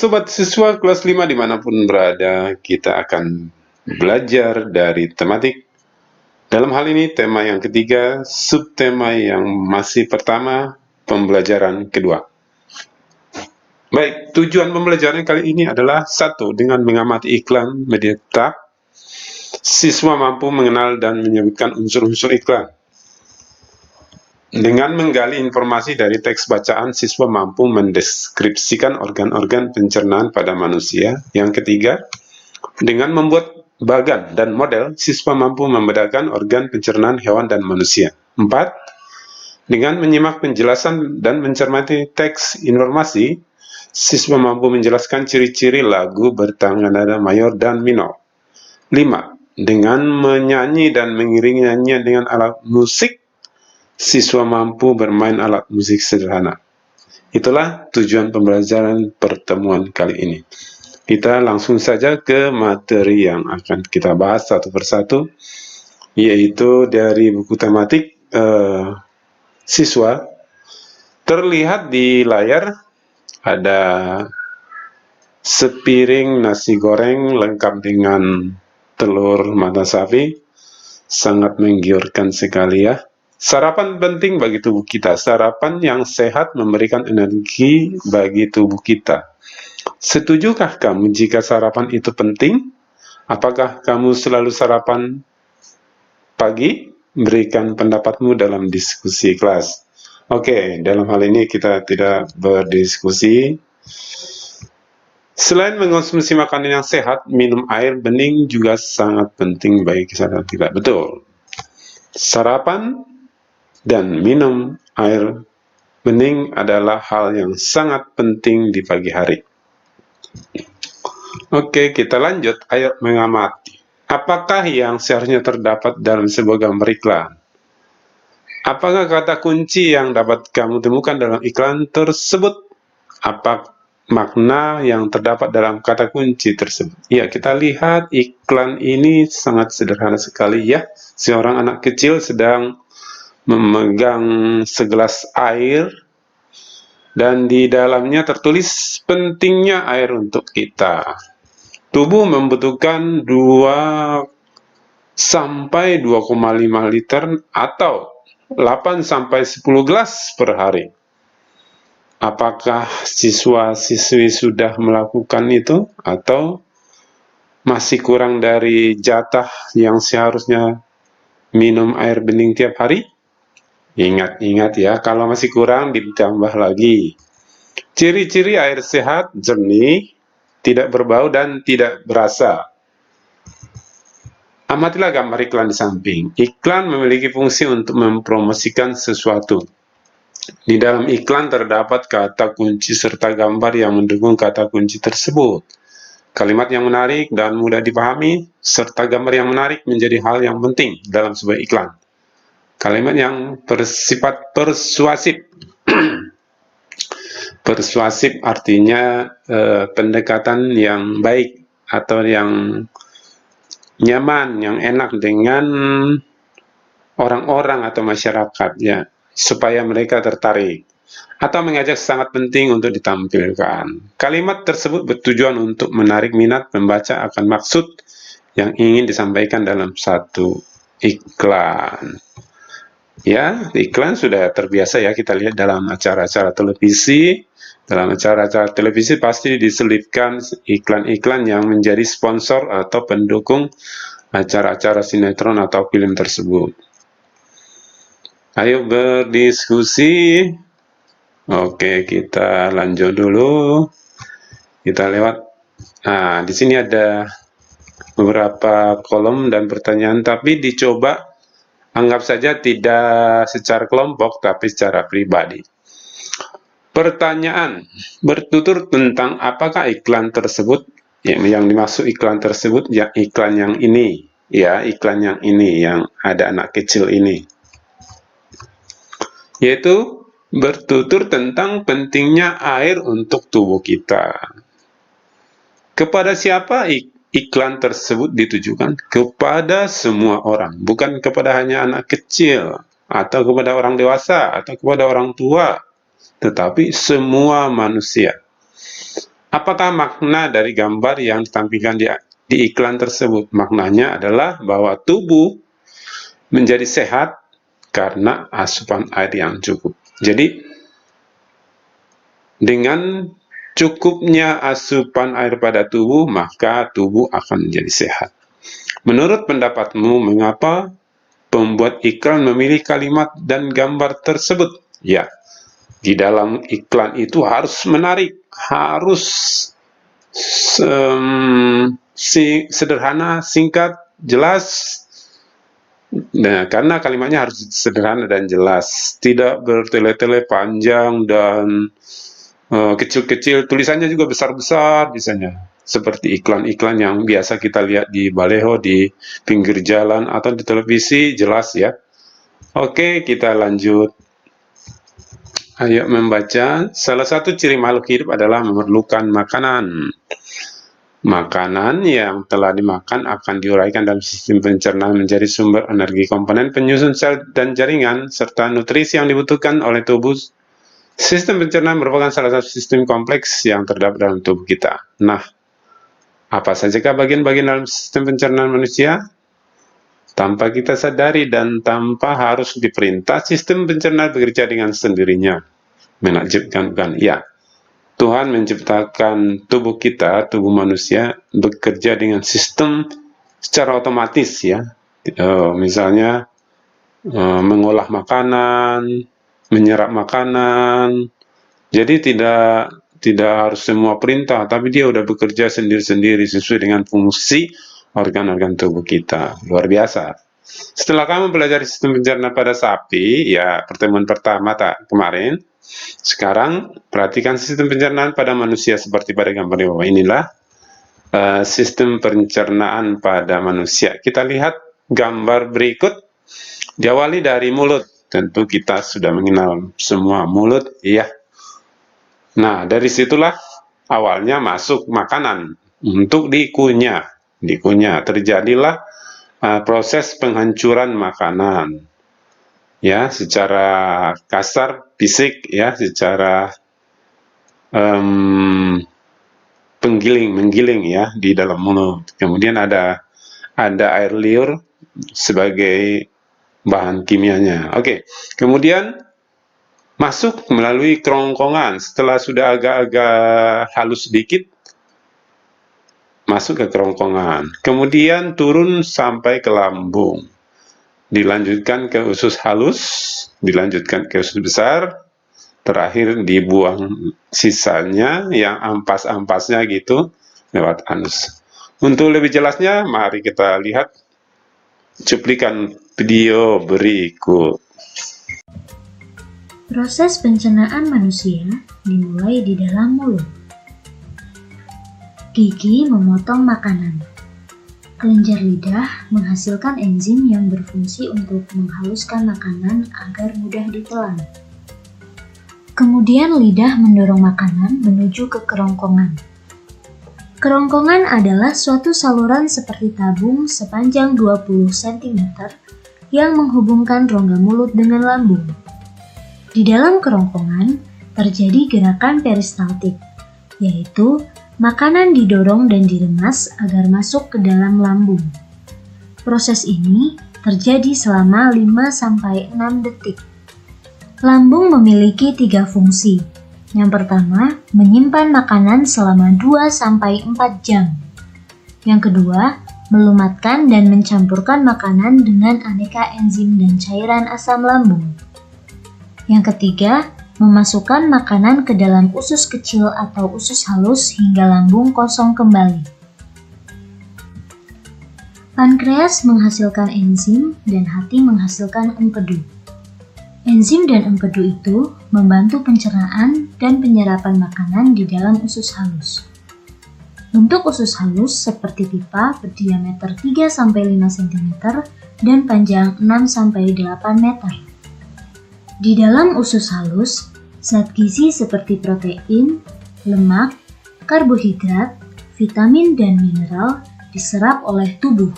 Sobat siswa kelas 5 dimanapun berada, kita akan belajar dari tematik. Dalam hal ini tema yang ketiga, subtema yang masih pertama, pembelajaran kedua. Baik, tujuan pembelajaran kali ini adalah satu, dengan mengamati iklan media cetak, siswa mampu mengenal dan menyebutkan unsur-unsur iklan. Dengan menggali informasi dari teks bacaan, siswa mampu mendeskripsikan organ-organ pencernaan pada manusia. Yang ketiga, dengan membuat bagan dan model, siswa mampu membedakan organ pencernaan hewan dan manusia. 4. Dengan menyimak penjelasan dan mencermati teks informasi, siswa mampu menjelaskan ciri-ciri lagu bertangan nada mayor dan minor. 5. Dengan menyanyi dan mengiringi nyanyian dengan alat musik, siswa mampu bermain alat musik sederhana. Itulah tujuan pembelajaran pertemuan kali ini. Kita langsung saja ke materi yang akan kita bahas satu persatu, yaitu dari buku tematik siswa. Terlihat di layar ada sepiring nasi goreng lengkap dengan telur mata sapi, sangat menggiurkan sekali ya. Sarapan penting bagi tubuh kita. Sarapan yang sehat memberikan energi bagi tubuh kita. Setujukah kamu jika sarapan itu penting? Apakah kamu selalu sarapan pagi? Berikan pendapatmu dalam diskusi kelas. Oke, dalam hal ini kita tidak berdiskusi. Selain mengonsumsi makanan yang sehat, minum air bening juga sangat penting bagi kesehatan kita. Betul. Sarapan dan minum air bening adalah hal yang sangat penting di pagi hari. Oke, kita lanjut. Ayo mengamati. Apakah yang seharusnya terdapat dalam sebuah gambar iklan? Apakah kata kunci yang dapat kamu temukan dalam iklan tersebut? Apa makna yang terdapat dalam kata kunci tersebut? Ya, kita lihat iklan ini sangat sederhana sekali ya. Seorang anak kecil sedang memegang segelas air dan di dalamnya tertulis pentingnya air untuk kita. Tubuh membutuhkan 2 sampai 2,5 liter atau 8 sampai 10 gelas per hari. Apakah siswa-siswi sudah melakukan itu atau masih kurang dari jatah yang seharusnya minum air bening tiap hari? Ingat-ingat ya, kalau masih kurang ditambah lagi. Ciri-ciri air sehat, jernih, tidak berbau dan tidak berasa. Amatilah gambar iklan di samping. Iklan memiliki fungsi untuk mempromosikan sesuatu. Di dalam iklan terdapat kata kunci serta gambar yang mendukung kata kunci tersebut. Kalimat yang menarik dan mudah dipahami, serta gambar yang menarik menjadi hal yang penting dalam sebuah iklan. Kalimat yang bersifat persuasif. Persuasif artinya pendekatan yang baik atau yang nyaman, yang enak dengan orang-orang atau masyarakat ya, supaya mereka tertarik atau mengajak sangat penting untuk ditampilkan. Kalimat tersebut bertujuan untuk menarik minat pembaca akan maksud yang ingin disampaikan dalam satu iklan. Ya, iklan sudah terbiasa ya kita lihat dalam acara-acara televisi. Dalam acara-acara televisi pasti diselipkan iklan-iklan yang menjadi sponsor atau pendukung acara-acara sinetron atau film tersebut. Ayo berdiskusi. Oke, kita lanjut dulu. Kita lewat. Nah, di sini ada beberapa kolom dan pertanyaan, tapi dicoba anggap saja tidak secara kelompok, tapi secara pribadi. Pertanyaan bertutur tentang apakah iklan tersebut, yang dimaksud iklan tersebut, ya iklan yang ini, ya iklan yang ini, yang ada anak kecil ini. Yaitu bertutur tentang pentingnya air untuk tubuh kita. Kepada siapa iklan tersebut ditujukan? Kepada semua orang, bukan kepada hanya anak kecil, atau kepada orang dewasa, atau kepada orang tua, tetapi semua manusia. Apakah makna dari gambar yang ditampilkan di iklan tersebut? Maknanya adalah bahwa tubuh menjadi sehat karena asupan air yang cukup. Jadi, dengan cukupnya asupan air pada tubuh, maka tubuh akan menjadi sehat. Menurut pendapatmu, mengapa pembuat iklan memilih kalimat dan gambar tersebut? Ya, di dalam iklan itu harus menarik, harus sederhana, singkat, jelas. Nah, karena kalimatnya harus sederhana dan jelas, tidak bertele-tele panjang dan kecil-kecil, tulisannya juga besar-besar biasanya. Seperti iklan-iklan yang biasa kita lihat di baleho, di pinggir jalan, atau di televisi, jelas ya. Oke, kita lanjut. Ayo membaca. Salah satu ciri makhluk hidup adalah memerlukan makanan. Makanan yang telah dimakan akan diuraikan dalam sistem pencernaan menjadi sumber energi komponen penyusun sel dan jaringan, serta nutrisi yang dibutuhkan oleh tubuh. Sistem pencernaan merupakan salah satu sistem kompleks yang terdapat dalam tubuh kita. Nah, apa sajakah bagian-bagian dalam sistem pencernaan manusia? Tanpa kita sadari dan tanpa harus diperintah, sistem pencernaan bekerja dengan sendirinya. Menakjubkan, bukan? Ya. Tuhan menciptakan tubuh kita, tubuh manusia, bekerja dengan sistem secara otomatis ya. Misalnya mengolah makanan, menyerap makanan. Jadi tidak harus semua perintah, tapi dia udah bekerja sendiri-sendiri sesuai dengan fungsi organ-organ tubuh kita. Luar biasa. Setelah kamu belajar sistem pencernaan pada sapi, ya pertemuan pertama kemarin, sekarang perhatikan sistem pencernaan pada manusia seperti pada gambar di bawah. Inilah sistem pencernaan pada manusia. Kita lihat gambar berikut. Diawali dari mulut. Tentu kita sudah mengenal semua mulut, ya. Nah, dari situlah awalnya masuk makanan untuk dikunyah. Terjadilah proses penghancuran makanan. Ya, secara kasar, fisik, ya, secara menggiling ya di dalam mulut. Kemudian ada air liur sebagai bahan kimianya. Oke, kemudian masuk melalui kerongkongan. Setelah sudah agak-agak halus sedikit, masuk ke kerongkongan. Kemudian turun sampai ke lambung. Dilanjutkan ke usus halus, dilanjutkan ke usus besar, terakhir dibuang sisanya yang ampas-ampasnya gitu lewat anus. Untuk lebih jelasnya, mari kita lihat cuplikan video berikut. Proses pencernaan manusia dimulai di dalam mulut. Gigi memotong makanan. Kelenjar lidah menghasilkan enzim yang berfungsi untuk menghaluskan makanan agar mudah ditelan. Kemudian lidah mendorong makanan menuju ke kerongkongan. Kerongkongan adalah suatu saluran seperti tabung sepanjang 20 cm yang menghubungkan rongga mulut dengan lambung. Di dalam kerongkongan terjadi gerakan peristaltik, yaitu makanan didorong dan diremas agar masuk ke dalam lambung. Proses ini terjadi selama 5-6 detik. Lambung memiliki 3 fungsi. Yang pertama, menyimpan makanan selama 2-4 jam. Yang kedua, melumatkan dan mencampurkan makanan dengan aneka enzim dan cairan asam lambung. Yang ketiga, memasukkan makanan ke dalam usus kecil atau usus halus hingga lambung kosong kembali. Pankreas menghasilkan enzim dan hati menghasilkan empedu. Enzim dan empedu itu membantu pencernaan dan penyerapan makanan di dalam usus halus. Bentuk usus halus seperti pipa berdiameter 3-5 cm dan panjang 6-8 meter. Di dalam usus halus, zat gizi seperti protein, lemak, karbohidrat, vitamin, dan mineral diserap oleh tubuh.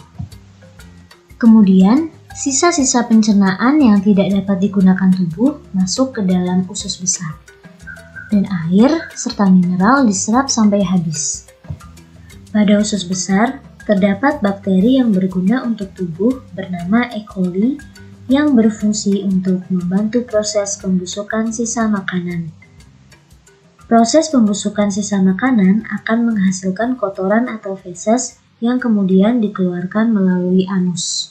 Kemudian, sisa-sisa pencernaan yang tidak dapat digunakan tubuh masuk ke dalam usus besar. dan air serta mineral diserap sampai habis. Pada usus besar, terdapat bakteri yang berguna untuk tubuh bernama E. coli yang berfungsi untuk membantu proses pembusukan sisa makanan. Proses pembusukan sisa makanan akan menghasilkan kotoran atau feses yang kemudian dikeluarkan melalui anus.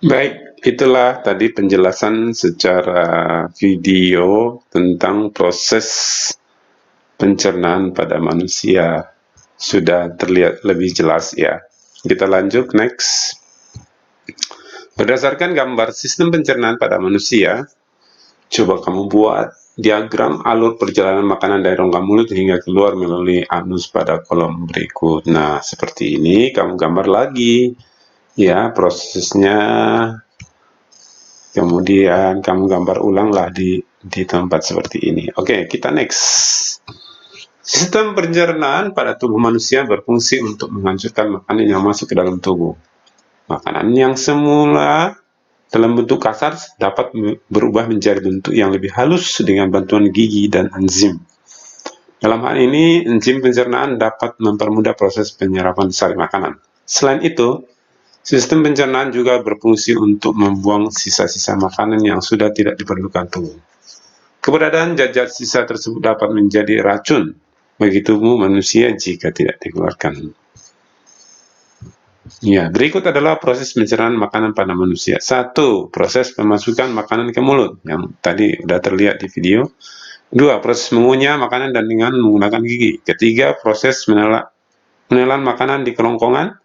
Baik, itulah tadi penjelasan secara video tentang proses pencernaan pada manusia. Sudah terlihat lebih jelas ya. Kita lanjut, next. Berdasarkan gambar sistem pencernaan pada manusia, coba kamu buat diagram alur perjalanan makanan dari rongga mulut hingga keluar melalui anus pada kolom berikut. Nah, seperti ini kamu gambar lagi. Ya, prosesnya, kemudian kamu gambar ulanglah di tempat seperti ini. Oke, kita next. Sistem pencernaan pada tubuh manusia berfungsi untuk menghancurkan makanan yang masuk ke dalam tubuh. Makanan yang semula dalam bentuk kasar dapat berubah menjadi bentuk yang lebih halus dengan bantuan gigi dan enzim. Dalam hal ini, enzim pencernaan dapat mempermudah proses penyerapan sari makanan. Selain itu, sistem pencernaan juga berfungsi untuk membuang sisa-sisa makanan yang sudah tidak diperlukan tubuh. Keberadaan zat-zat sisa tersebut dapat menjadi racun bagi tubuh manusia jika tidak dikeluarkan. Ya, berikut adalah proses pencernaan makanan pada manusia. 1. Proses pemasukan makanan ke mulut, yang tadi sudah terlihat di video. 2. Proses mengunyah makanan dan dengan menggunakan gigi. 3. Proses menelan makanan di kerongkongan.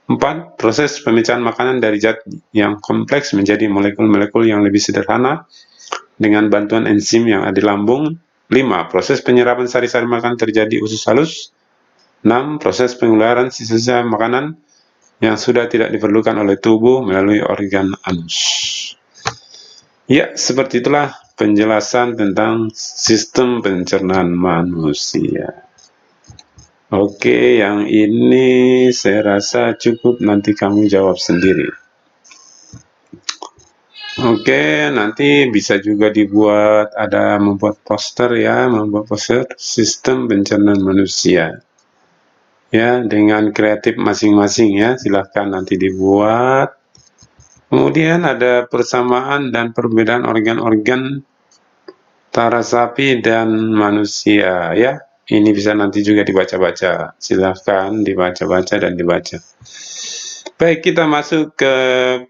4. Proses pemecahan makanan dari zat yang kompleks menjadi molekul-molekul yang lebih sederhana dengan bantuan enzim yang ada di lambung. 5. Proses penyerapan sari-sari makanan terjadi usus halus. 6. Proses pengeluaran sisa-sisa makanan yang sudah tidak diperlukan oleh tubuh melalui organ anus. Ya, seperti itulah penjelasan tentang sistem pencernaan manusia. Oke, yang ini saya rasa cukup, nanti kamu jawab sendiri. Oke, nanti bisa juga dibuat, ada membuat poster ya, membuat poster sistem pencernaan manusia. Ya, dengan kreatif masing-masing ya, silahkan nanti dibuat. Kemudian ada persamaan dan perbedaan organ-organ antara sapi dan manusia ya. Ini bisa nanti juga dibaca-baca. Silahkan dibaca-baca dan dibaca. Baik, kita masuk ke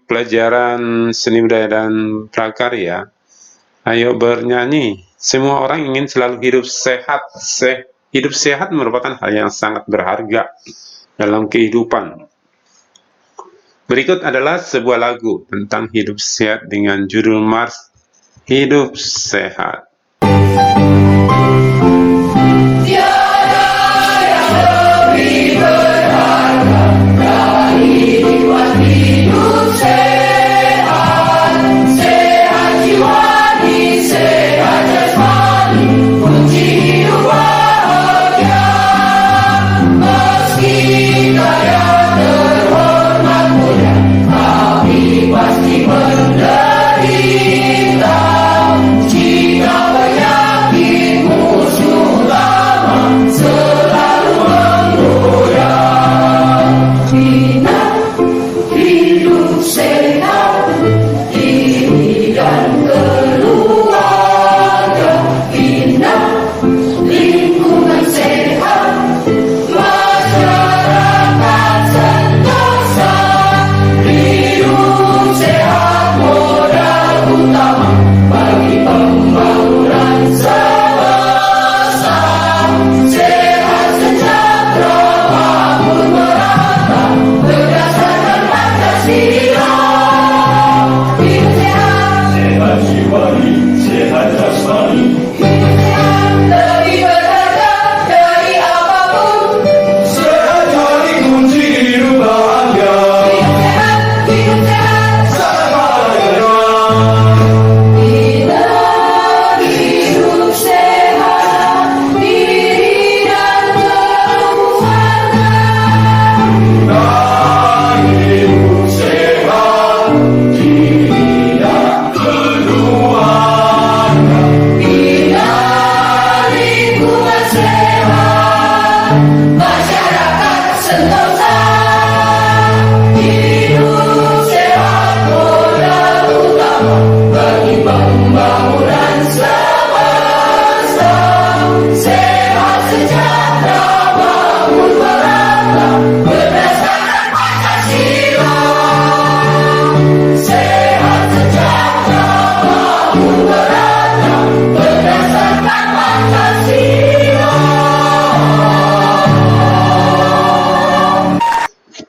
pelajaran seni budaya dan prakarya. Ayo bernyanyi. Semua orang ingin selalu hidup sehat. Hidup sehat merupakan hal yang sangat berharga dalam kehidupan. Berikut adalah sebuah lagu tentang hidup sehat dengan judul Mars Hidup Sehat. Jika penyakit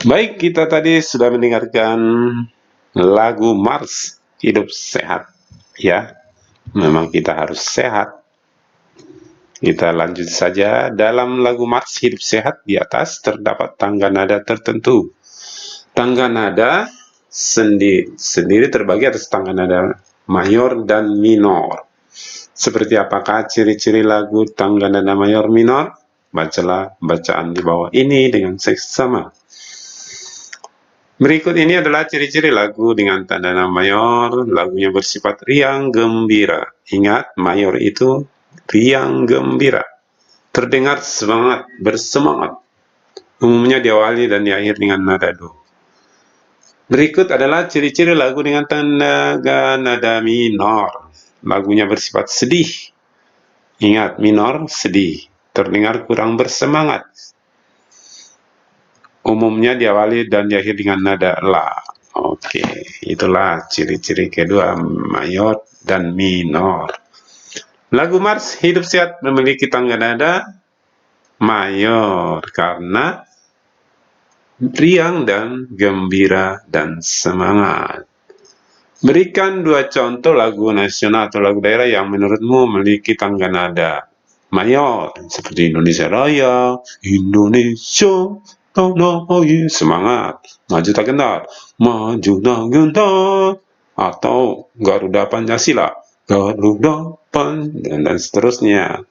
Baik, kita tadi sudah mendengarkan lagu Mars Hidup Sehat. Ya, memang kita harus sehat. Kita lanjut saja. Dalam lagu Mars Hidup Sehat, di atas terdapat tangga nada tertentu. Tangga nada sendiri terbagi atas tangga nada mayor dan minor. Seperti apakah ciri-ciri lagu tangga nada mayor minor? Bacalah bacaan di bawah ini dengan seksama. Berikut ini adalah ciri-ciri lagu dengan tanda nada mayor. Lagunya bersifat riang gembira. Ingat, mayor itu riang gembira. Terdengar semangat, bersemangat. Umumnya diawali dan diakhiri dengan nada do. Berikut adalah ciri-ciri lagu dengan tanda nada minor. Lagunya bersifat sedih. Ingat, minor, sedih. Terdengar kurang bersemangat. Umumnya diawali dan diakhiri dengan nada la. Oke, itulah ciri-ciri kedua, mayor dan minor. Lagu Mars Hidup Sehat memiliki tangga nada mayor karena riang dan gembira dan semangat. Berikan dua contoh lagu nasional atau lagu daerah yang menurutmu memiliki tangga nada mayor, seperti Indonesia Raya, Indonesia, semangat, maju tak gentar, maju tak gentar, atau Garuda Pancasila, Garuda dan seterusnya.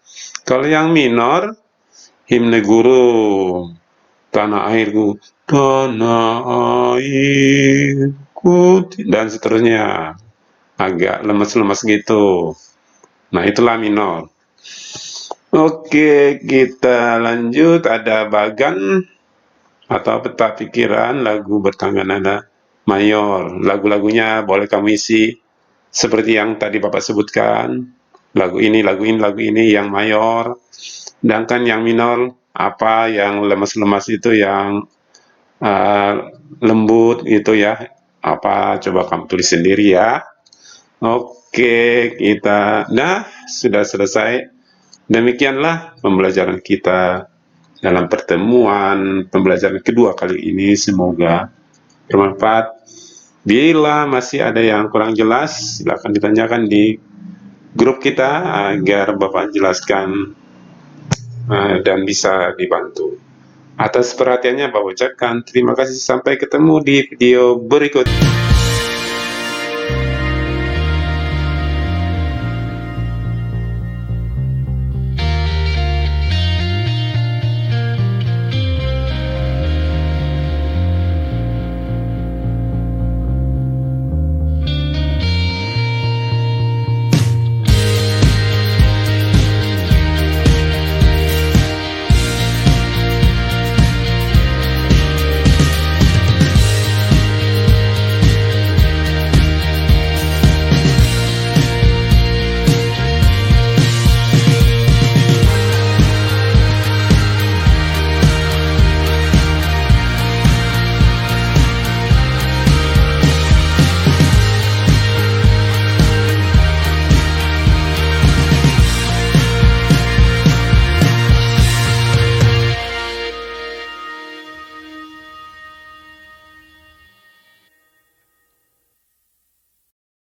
Kalau yang minor, himne guru, tanah airku, tanah airku, dan seterusnya. Agak lemes-lemes gitu. Nah, itulah minor. Oke, kita lanjut. Ada bagan atau peta pikiran lagu bertangga nada mayor. Lagu-lagunya boleh kamu isi seperti yang tadi Bapak sebutkan. Lagu ini yang mayor. Sedangkan yang minor, apa yang lemas-lemas itu, yang lembut gitu ya. Apa, coba kamu tulis sendiri ya. Oke, sudah selesai. Demikianlah pembelajaran kita dalam pertemuan pembelajaran kedua kali ini. Semoga bermanfaat. Bila masih ada yang kurang jelas, silakan ditanyakan di grup kita agar Bapak jelaskan dan bisa dibantu. Atas perhatiannya Bapak ucapkan terima kasih. Sampai ketemu di video berikut.